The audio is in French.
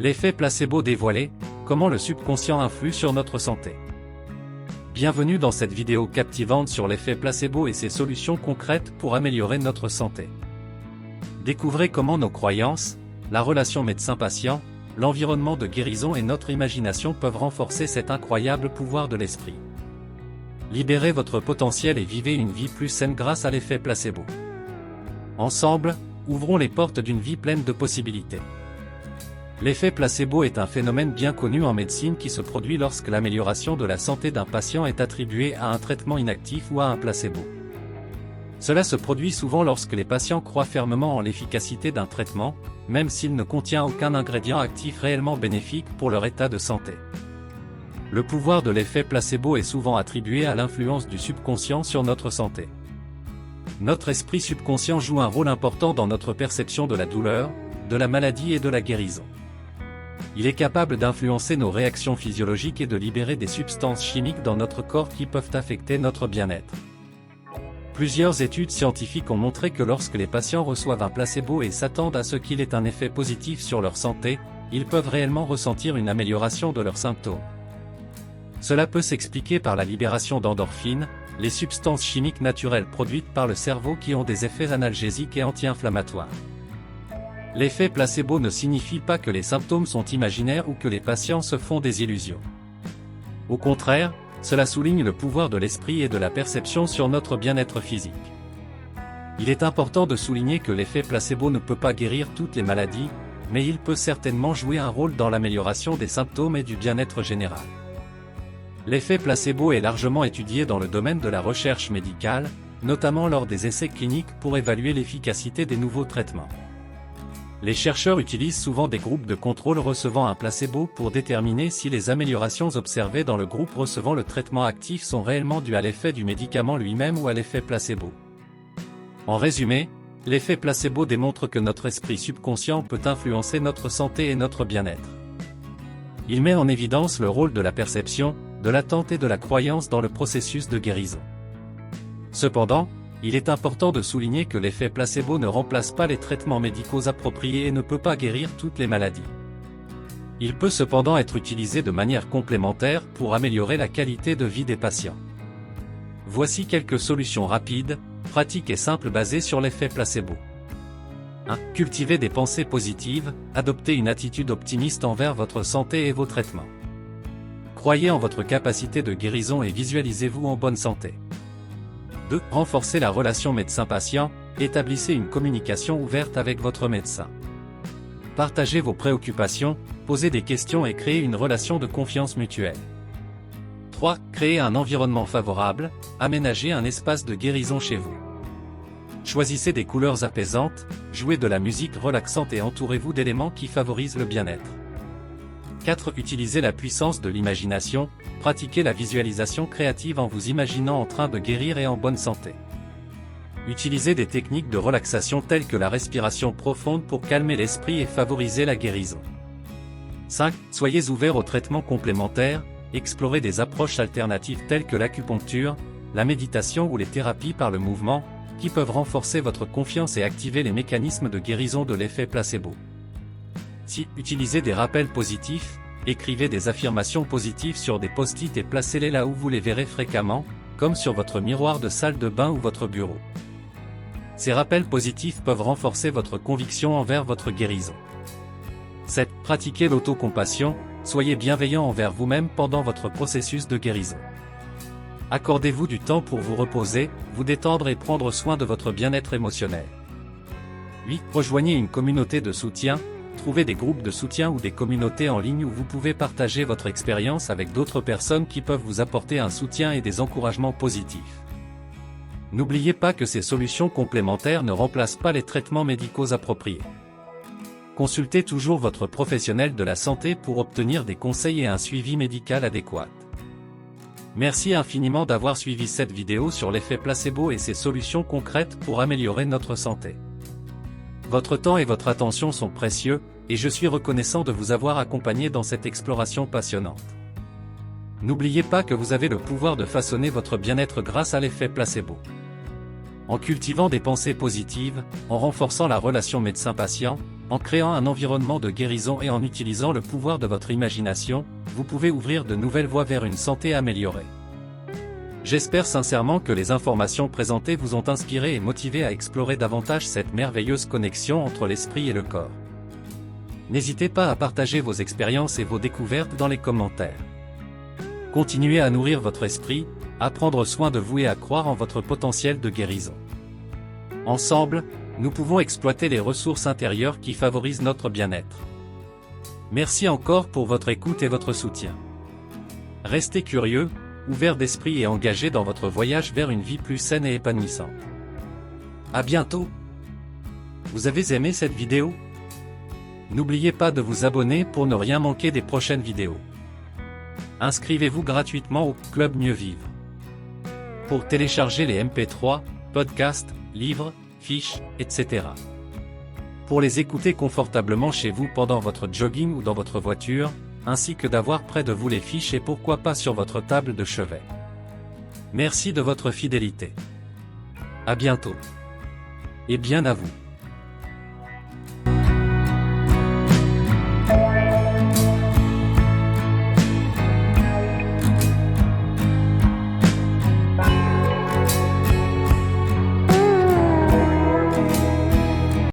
L'effet placebo dévoilé, comment le subconscient influe sur notre santé. Bienvenue dans cette vidéo captivante sur l'effet placebo et ses solutions concrètes pour améliorer notre santé. Découvrez comment nos croyances, la relation médecin-patient, l'environnement de guérison et notre imagination peuvent renforcer cet incroyable pouvoir de l'esprit. Libérez votre potentiel et vivez une vie plus saine grâce à l'effet placebo. Ensemble, ouvrons les portes d'une vie pleine de possibilités. L'effet placebo est un phénomène bien connu en médecine qui se produit lorsque l'amélioration de la santé d'un patient est attribuée à un traitement inactif ou à un placebo. Cela se produit souvent lorsque les patients croient fermement en l'efficacité d'un traitement, même s'il ne contient aucun ingrédient actif réellement bénéfique pour leur état de santé. Le pouvoir de l'effet placebo est souvent attribué à l'influence du subconscient sur notre santé. Notre esprit subconscient joue un rôle important dans notre perception de la douleur, de la maladie et de la guérison. Il est capable d'influencer nos réactions physiologiques et de libérer des substances chimiques dans notre corps qui peuvent affecter notre bien-être. Plusieurs études scientifiques ont montré que lorsque les patients reçoivent un placebo et s'attendent à ce qu'il ait un effet positif sur leur santé, ils peuvent réellement ressentir une amélioration de leurs symptômes. Cela peut s'expliquer par la libération d'endorphines, les substances chimiques naturelles produites par le cerveau qui ont des effets analgésiques et anti-inflammatoires. L'effet placebo ne signifie pas que les symptômes sont imaginaires ou que les patients se font des illusions. Au contraire, cela souligne le pouvoir de l'esprit et de la perception sur notre bien-être physique. Il est important de souligner que l'effet placebo ne peut pas guérir toutes les maladies, mais il peut certainement jouer un rôle dans l'amélioration des symptômes et du bien-être général. L'effet placebo est largement étudié dans le domaine de la recherche médicale, notamment lors des essais cliniques pour évaluer l'efficacité des nouveaux traitements. Les chercheurs utilisent souvent des groupes de contrôle recevant un placebo pour déterminer si les améliorations observées dans le groupe recevant le traitement actif sont réellement dues à l'effet du médicament lui-même ou à l'effet placebo. En résumé, l'effet placebo démontre que notre esprit subconscient peut influencer notre santé et notre bien-être. Il met en évidence le rôle de la perception, de l'attente et de la croyance dans le processus de guérison. Cependant, il est important de souligner que l'effet placebo ne remplace pas les traitements médicaux appropriés et ne peut pas guérir toutes les maladies. Il peut cependant être utilisé de manière complémentaire pour améliorer la qualité de vie des patients. Voici quelques solutions rapides, pratiques et simples basées sur l'effet placebo. 1. Cultivez des pensées positives, adoptez une attitude optimiste envers votre santé et vos traitements. Croyez en votre capacité de guérison et visualisez-vous en bonne santé. 2. Renforcez la relation médecin-patient, établissez une communication ouverte avec votre médecin. Partagez vos préoccupations, posez des questions et créez une relation de confiance mutuelle. 3. Créez un environnement favorable, aménagez un espace de guérison chez vous. Choisissez des couleurs apaisantes, jouez de la musique relaxante et entourez-vous d'éléments qui favorisent le bien-être. 4. Utilisez la puissance de l'imagination, pratiquez la visualisation créative en vous imaginant en train de guérir et en bonne santé. Utilisez des techniques de relaxation telles que la respiration profonde pour calmer l'esprit et favoriser la guérison. 5. Soyez ouverts aux traitements complémentaires, explorez des approches alternatives telles que l'acupuncture, la méditation ou les thérapies par le mouvement, qui peuvent renforcer votre confiance et activer les mécanismes de guérison de l'effet placebo. 6. Utilisez des rappels positifs, écrivez des affirmations positives sur des post-it et placez-les là où vous les verrez fréquemment, comme sur votre miroir de salle de bain ou votre bureau. Ces rappels positifs peuvent renforcer votre conviction envers votre guérison. 7. Pratiquez l'autocompassion, soyez bienveillant envers vous-même pendant votre processus de guérison. Accordez-vous du temps pour vous reposer, vous détendre et prendre soin de votre bien-être émotionnel. 8. Rejoignez une communauté de soutien. Trouvez des groupes de soutien ou des communautés en ligne où vous pouvez partager votre expérience avec d'autres personnes qui peuvent vous apporter un soutien et des encouragements positifs. N'oubliez pas que ces solutions complémentaires ne remplacent pas les traitements médicaux appropriés. Consultez toujours votre professionnel de la santé pour obtenir des conseils et un suivi médical adéquat. Merci infiniment d'avoir suivi cette vidéo sur l'effet placebo et ses solutions concrètes pour améliorer notre santé. Votre temps et votre attention sont précieux, et je suis reconnaissant de vous avoir accompagné dans cette exploration passionnante. N'oubliez pas que vous avez le pouvoir de façonner votre bien-être grâce à l'effet placebo. En cultivant des pensées positives, en renforçant la relation médecin-patient, En créant un environnement de guérison et en utilisant le pouvoir de votre imagination, vous pouvez ouvrir de nouvelles voies vers une santé améliorée. J'espère sincèrement que les informations présentées vous ont inspiré et motivé à explorer davantage cette merveilleuse connexion entre l'esprit et le corps. N'hésitez pas à partager vos expériences et vos découvertes dans les commentaires. Continuez à nourrir votre esprit, à prendre soin de vous et à croire en votre potentiel de guérison. Ensemble, nous pouvons exploiter les ressources intérieures qui favorisent notre bien-être. Merci encore pour votre écoute et votre soutien. Restez curieux, ouverts d'esprit et engagés dans votre voyage vers une vie plus saine et épanouissante. À bientôt! Vous avez aimé cette vidéo? N'oubliez pas de vous abonner pour ne rien manquer des prochaines vidéos. Inscrivez-vous gratuitement au Club Mieux Vivre. Pour télécharger les MP3, podcasts, livres, fiches, etc. Pour les écouter confortablement chez vous pendant votre jogging ou dans votre voiture, ainsi que d'avoir près de vous les fiches et pourquoi pas sur votre table de chevet. Merci de votre fidélité. À bientôt. Et bien à vous.